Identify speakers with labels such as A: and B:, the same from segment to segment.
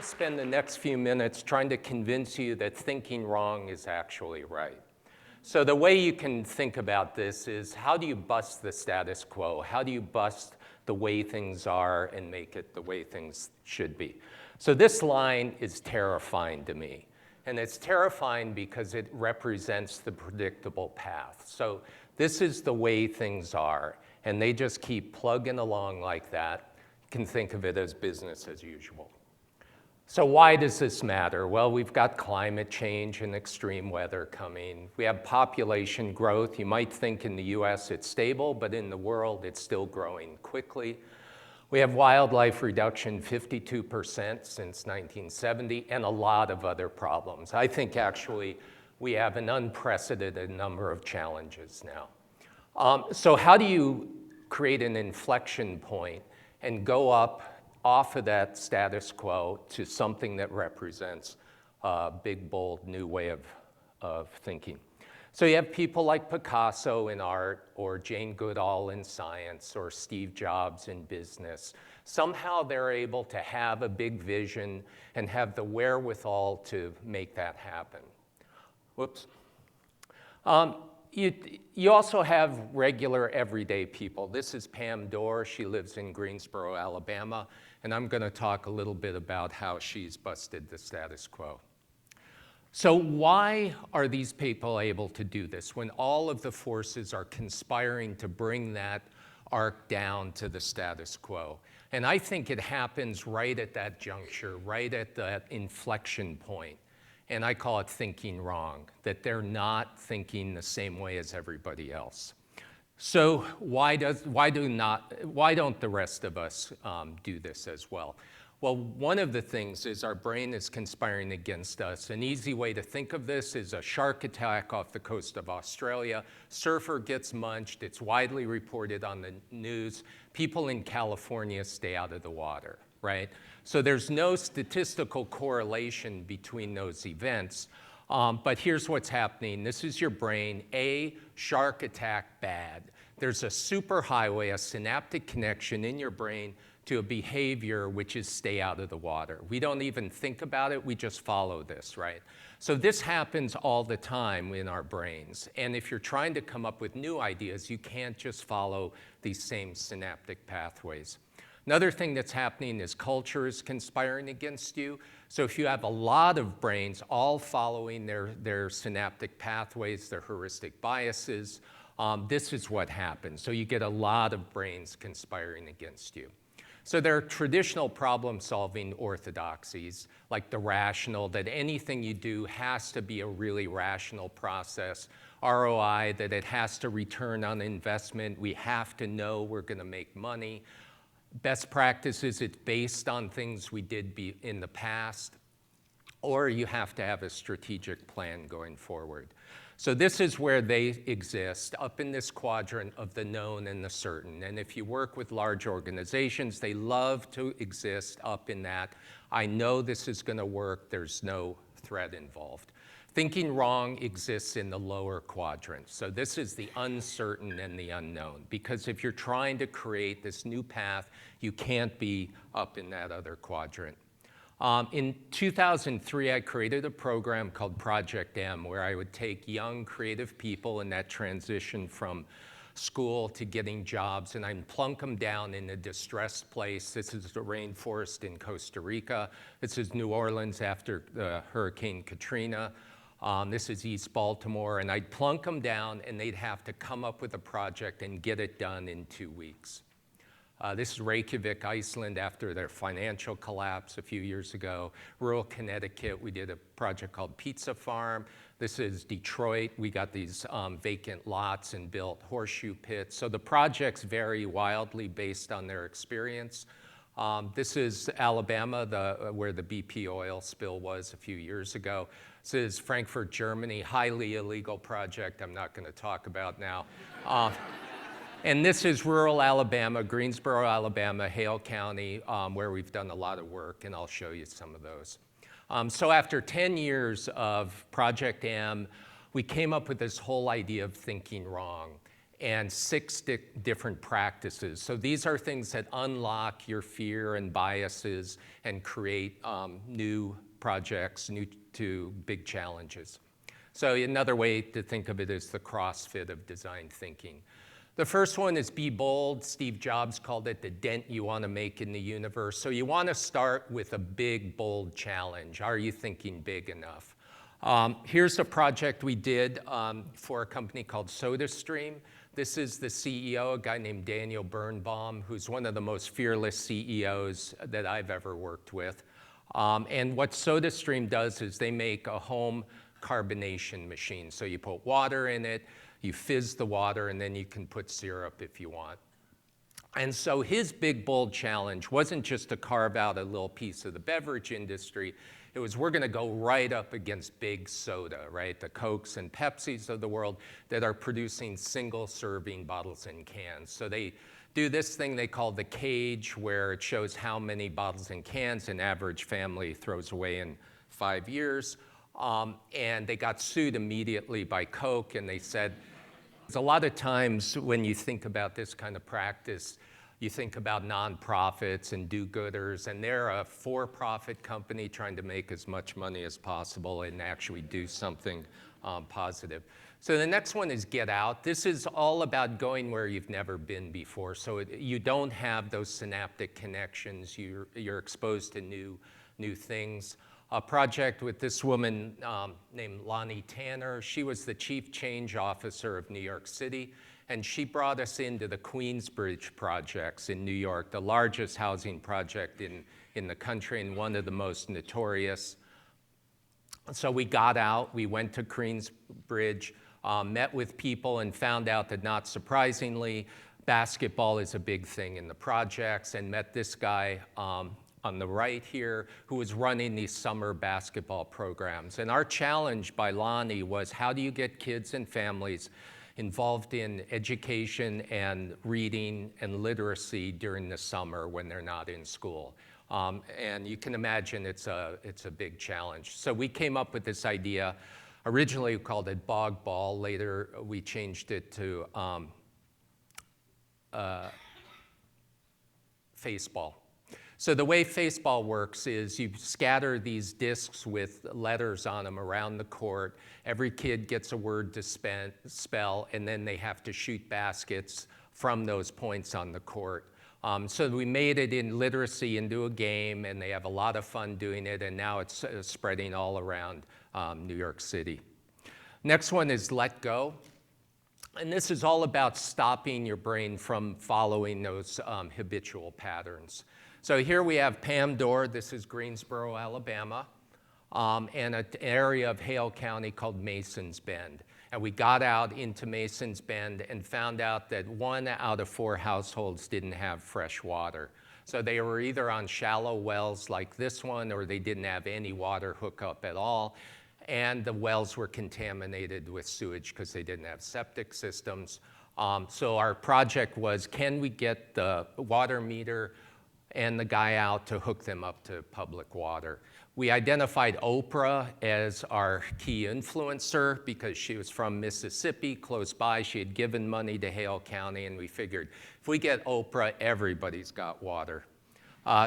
A: to spend the next few minutes trying to convince you that thinking wrong is actually right. So the way you can think about this is, how do you bust the status quo? How do you bust the way things are and make it the way things should be? So this line is terrifying to me. And it's terrifying because it represents the predictable path. So this is the way things are, and they just keep plugging along like that. You can think of it as business as usual. So why does this matter? Well, we've got climate change and extreme weather coming. We have population growth. You might think in the US it's stable, but in the world it's still growing quickly. We have wildlife reduction 52% since 1970, and a lot of other problems. I think actually we have an unprecedented number of challenges now. So how do you create an inflection point and go up off of that status quo to something that represents a big, bold, new way of thinking? So you have people like Picasso in art, or Jane Goodall in science, or Steve Jobs in business. Somehow they're able to have a big vision and have the wherewithal to make that happen. Whoops. You also have regular, everyday people. This is Pam Dorr. She lives in Greensboro, Alabama, and I'm going to talk a little bit about how she's busted the status quo. So why are these people able to do this when all of the forces are conspiring to bring that arc down to the status quo? And I think it happens right at that juncture, right at that inflection point. And I call it thinking wrong, that they're not thinking the same way as everybody else. So why don't the rest of us do this as well? Well, one of the things is our brain is conspiring against us. An easy way to think of this is a shark attack off the coast of Australia. Surfer gets munched. It's widely reported on the news. People in California stay out of the water, right? So there's no statistical correlation between those events. But here's what's happening. This is your brain. A, shark attack, bad. There's a superhighway, a synaptic connection in your brain to a behavior which is stay out of the water. We don't even think about it, we just follow this, right? So this happens all the time in our brains. And if you're trying to come up with new ideas, you can't just follow these same synaptic pathways. Another thing that's happening is culture is conspiring against you. So if you have a lot of brains all following their synaptic pathways, their heuristic biases, this is what happens. So you get a lot of brains conspiring against you. So there are traditional problem-solving orthodoxies, like the rational, that anything you do has to be a really rational process. ROI, that it has to return on investment. We have to know we're going to make money. Best practices, it's based on things we did in the past. Or you have to have a strategic plan going forward. So this is where they exist, up in this quadrant of the known and the certain. And if you work with large organizations, they love to exist up in that. I know this is going to work. There's no threat involved. Thinking wrong exists in the lower quadrant. So this is the uncertain and the unknown. Because if you're trying to create this new path, you can't be up in that other quadrant. In 2003, I created a program called Project M, where I would take young, creative people in that transition from school to getting jobs, and I'd plunk them down in a distressed place. This is the rainforest in Costa Rica. This is New Orleans after Hurricane Katrina. This is East Baltimore, and I'd plunk them down, and they'd have to come up with a project and get it done in 2 weeks. This is Reykjavik, Iceland, after their financial collapse a few years ago. Rural Connecticut, we did a project called Pizza Farm. This is Detroit. We got these vacant lots and built horseshoe pits. So the projects vary wildly based on their experience. This is Alabama, where the BP oil spill was a few years ago. This is Frankfurt, Germany, highly illegal project I'm not going to talk about now. And this is rural Alabama, Greensboro, Alabama, Hale County, where we've done a lot of work, and I'll show you some of those. So after 10 years of Project M, we came up with this whole idea of thinking wrong. and 6 different practices. So these are things that unlock your fear and biases and create new projects, to big challenges. So another way to think of it is the CrossFit of design thinking. The first one is be bold. Steve Jobs called it the dent you want to make in the universe. So you want to start with a big, bold challenge. Are you thinking big enough? Here's a project we did for a company called SodaStream. This is the CEO, a guy named Daniel Birnbaum, who's one of the most fearless CEOs that I've ever worked with. And what SodaStream does is they make a home carbonation machine. So you put water in it, you fizz the water, and then you can put syrup if you want. And so his big, bold challenge wasn't just to carve out a little piece of the beverage industry. It was, we're going to go right up against big soda, right? The Cokes and Pepsis of the world that are producing single-serving bottles and cans. So they do this thing they call the cage, where it shows how many bottles and cans an average family throws away in 5 years. And they got sued immediately by Coke, and they said, a lot of times when you think about this kind of practice, you think about nonprofits and do-gooders, and they're a for-profit company trying to make as much money as possible and actually do something positive. So the next one is get out. This is all about going where you've never been before. So you don't have those synaptic connections. You're exposed to new things. A project with this woman named Lonnie Tanner. She was the chief change officer of New York City, and she brought us into the Queensbridge projects in New York, the largest housing project in the country and one of the most notorious. So we got out, we went to Queensbridge, met with people, and found out that, not surprisingly, basketball is a big thing in the projects, and met this guy on the right here, who was running these summer basketball programs. And our challenge by Lonnie was, how do you get kids and families involved in education and reading and literacy during the summer when they're not in school? And you can imagine it's a big challenge. So we came up with this idea. Originally we called it bog ball. Later we changed it to faceball. So the way faceball works is you scatter these discs with letters on them around the court. Every kid gets a word to spell, and then they have to shoot baskets from those points on the court. So we made it in literacy into a game, and they have a lot of fun doing it, and now it's spreading all around New York City. Next one is let go. And this is all about stopping your brain from following those habitual patterns. So here we have Pam Dorr. This is Greensboro, Alabama, and an area of Hale County called Masons Bend. And we got out into Masons Bend and found out that 1 out of 4 households didn't have fresh water. So they were either on shallow wells like this one, or they didn't have any water hookup at all. And the wells were contaminated with sewage because they didn't have septic systems. So our project was, can we get the water meter and the guy out to hook them up to public water? We identified Oprah as our key influencer because she was from Mississippi, close by. She had given money to Hale County, and we figured if we get Oprah, everybody's got water.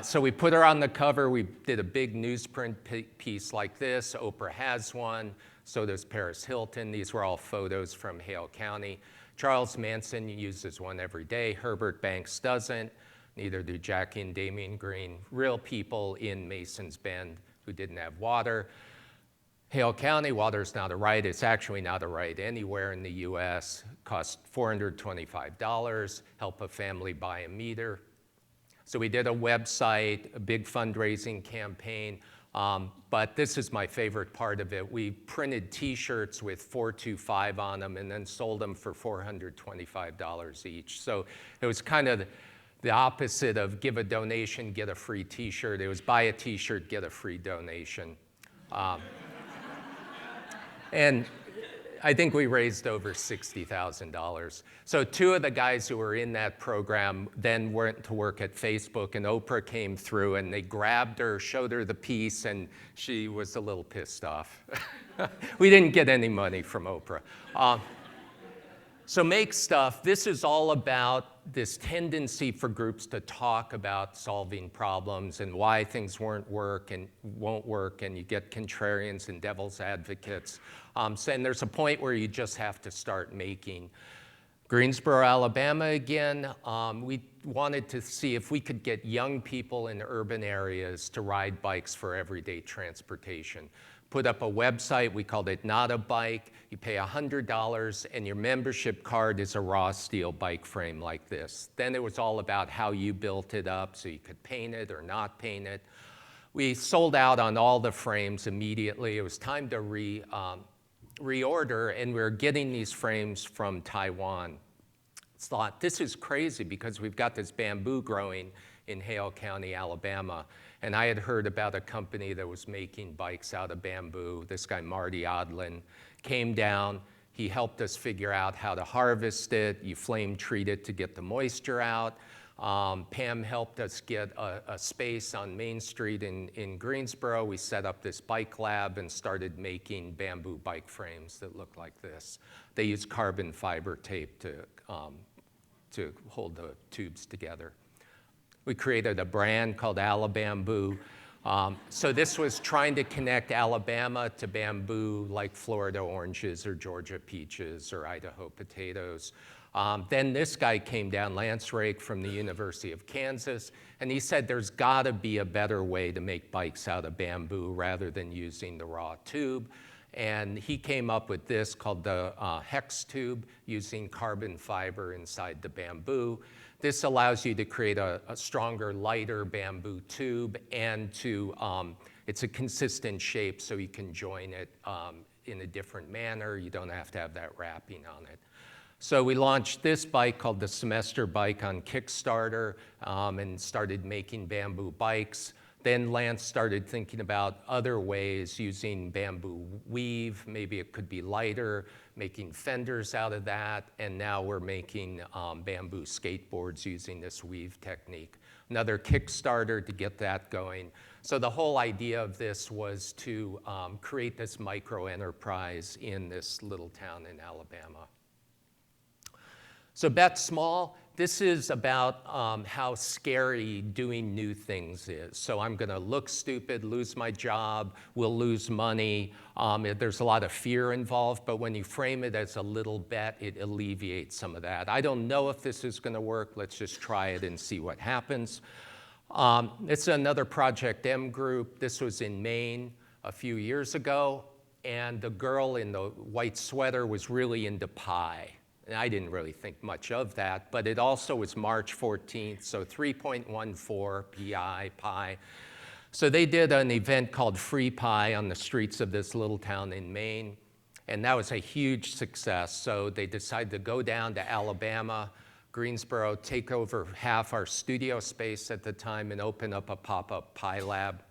A: So we put her on the cover. We did a big newsprint piece like this. Oprah has one, so does Paris Hilton. These were all photos from Hale County. Charles Manson uses one every day. Herbert Banks doesn't. Neither do Jackie and Damian Green, real people in Masons Bend who didn't have water. Hale County, water's not a right. It's actually not a right anywhere in the US. Cost $425, help a family buy a meter. So we did a website, a big fundraising campaign, but this is my favorite part of it. We printed t-shirts with 425 on them and then sold them for $425 each. So it was kind of the opposite of give a donation, get a free t-shirt. It was buy a t-shirt, get a free donation. And I think we raised over $60,000. So 2 of the guys who were in that program then went to work at Facebook, and Oprah came through, and they grabbed her, showed her the piece, and she was a little pissed off. We didn't get any money from Oprah. So make stuff, this is all about this tendency for groups to talk about solving problems and why things won't work, and you get contrarians and devil's advocates. And there's a point where you just have to start making. Greensboro, Alabama again, we wanted to see if we could get young people in urban areas to ride bikes for everyday transportation. Put up a website, we called it Not a Bike. You pay $100 and your membership card is a raw steel bike frame like this. Then it was all about how you built it up so you could paint it or not paint it. We sold out on all the frames immediately. It was time to reorder, and we were getting these frames from Taiwan. Thought, this is crazy because we've got this bamboo growing in Hale County, Alabama. And I had heard about a company that was making bikes out of bamboo. This guy, Marty Odlin, came down. He helped us figure out how to harvest it. You flame treat it to get the moisture out. Pam helped us get a space on Main Street in Greensboro. We set up this bike lab and started making bamboo bike frames that look like this. They use carbon fiber tape to hold the tubes together. We created a brand called Alabamboo. So this was trying to connect Alabama to bamboo like Florida oranges or Georgia peaches or Idaho potatoes. Then this guy came down, Lance Rake from the University of Kansas, and he said there's gotta be a better way to make bikes out of bamboo rather than using the raw tube. And he came up with this called the hex tube using carbon fiber inside the bamboo. This allows you to create a stronger, lighter bamboo tube, and it's a consistent shape so you can join it in a different manner. You don't have to have that wrapping on it. So we launched this bike called the Semester Bike on Kickstarter and started making bamboo bikes. Then Lance started thinking about other ways using bamboo weave. Maybe it could be lighter, making fenders out of that. And now we're making bamboo skateboards using this weave technique. Another Kickstarter to get that going. So the whole idea of this was to create this micro enterprise in this little town in Alabama. So bet small. This is about how scary doing new things is. So I'm gonna look stupid, lose my job, we'll lose money. There's a lot of fear involved, but when you frame it as a little bet, it alleviates some of that. I don't know if this is gonna work, let's just try it and see what happens. It's another Project M group. This was in Maine a few years ago, and the girl in the white sweater was really into pie. And I didn't really think much of that, but it also was March 14th, so 3.14 pi. So they did an event called Free Pie on the streets of this little town in Maine, and that was a huge success. So they decided to go down to Alabama, Greensboro, take over half our studio space at the time and open up a pop-up pie lab.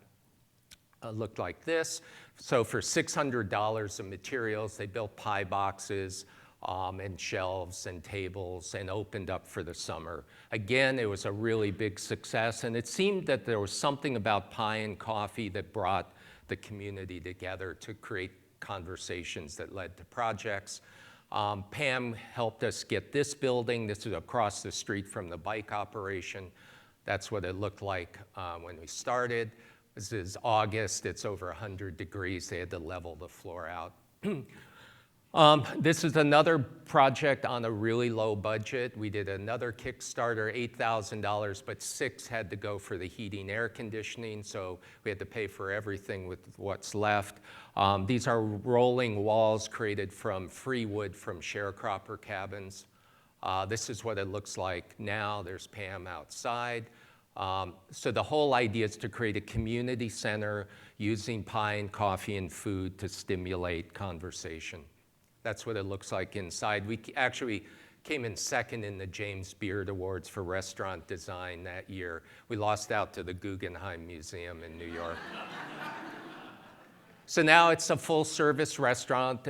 A: Looked like this. So for $600 of materials, they built pie boxes, and shelves and tables, and opened up for the summer. Again, it was a really big success, and it seemed that there was something about pie and coffee that brought the community together to create conversations that led to projects. Pam helped us get this building. This is across the street from the bike operation. That's what it looked like when we started. This is August, it's over 100 degrees. They had to level the floor out. This is another project on a really low budget. We did another Kickstarter, $8,000, but $6,000 had to go for the heating, air conditioning, so we had to pay for everything with what's left. These are rolling walls created from free wood from sharecropper cabins. This is what it looks like now. There's Pam outside. So the whole idea is to create a community center using pie and coffee and food to stimulate conversation. That's what it looks like inside. We actually came in second in the James Beard Awards for restaurant design that year. We lost out to the Guggenheim Museum in New York. So now it's a full service restaurant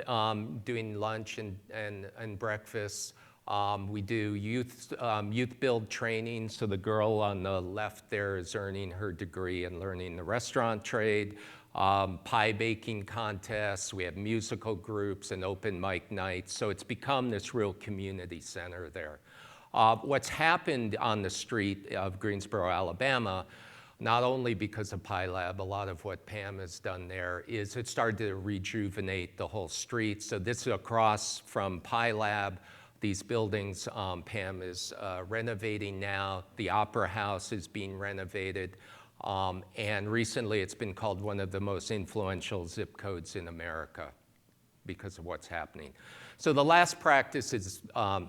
A: doing lunch and breakfast. We do youth build training. So the girl on the left there is earning her degree and learning the restaurant trade. pie baking contests, we have musical groups and open mic nights. So it's become this real community center there. What's happened on the street of Greensboro, Alabama, not only because of Pie Lab, a lot of what Pam has done there is it started to rejuvenate the whole street. So this is across from Pie Lab. These buildings Pam is renovating now. The Opera House is being renovated. And recently it's been called one of the most influential zip codes in America because of what's happening. So the last practice is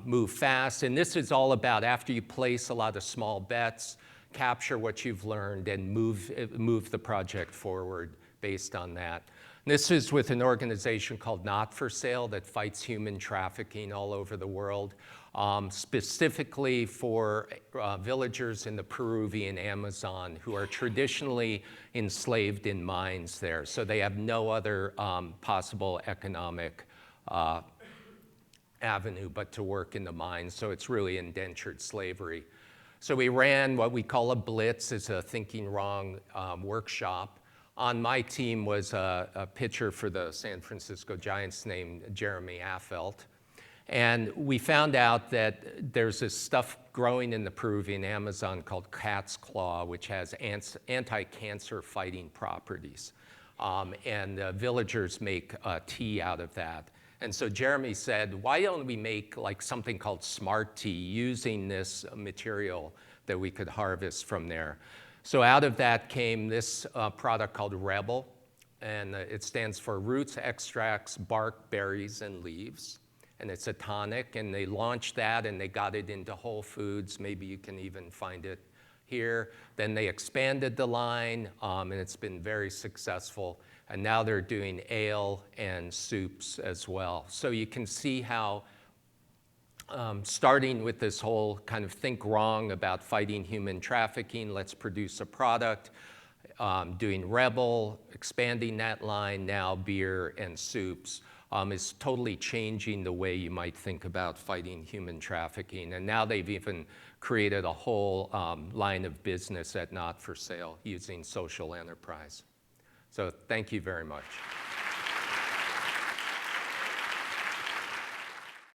A: move fast. And this is all about after you place a lot of small bets, capture what you've learned and move the project forward based on that. This is with an organization called Not for Sale that fights human trafficking all over the world, specifically for villagers in the Peruvian Amazon who are traditionally enslaved in mines there. So they have no other possible economic avenue but to work in the mines. So it's really indentured slavery. So we ran what we call a blitz, as a thinking wrong workshop. On my team was a pitcher for the San Francisco Giants named Jeremy Affeldt. And we found out that there's this stuff growing in the Peruvian Amazon called cat's claw, which has anti-cancer fighting properties. And villagers make tea out of that. And so Jeremy said, why don't we make like something called smart tea using this material that we could harvest from there? So out of that came this product called Rebel, and it stands for roots, extracts, bark, berries, and leaves. And it's a tonic, and they launched that, and they got it into Whole Foods. Maybe you can even find it here. Then they expanded the line, and it's been very successful. And now they're doing ale and soups as well. So you can see how starting with this whole kind of think wrong about fighting human trafficking, let's produce a product, doing Rebel, expanding that line, now beer and soups, is totally changing the way you might think about fighting human trafficking. And now they've even created a whole line of business at Not for Sale using social enterprise. So thank you very much.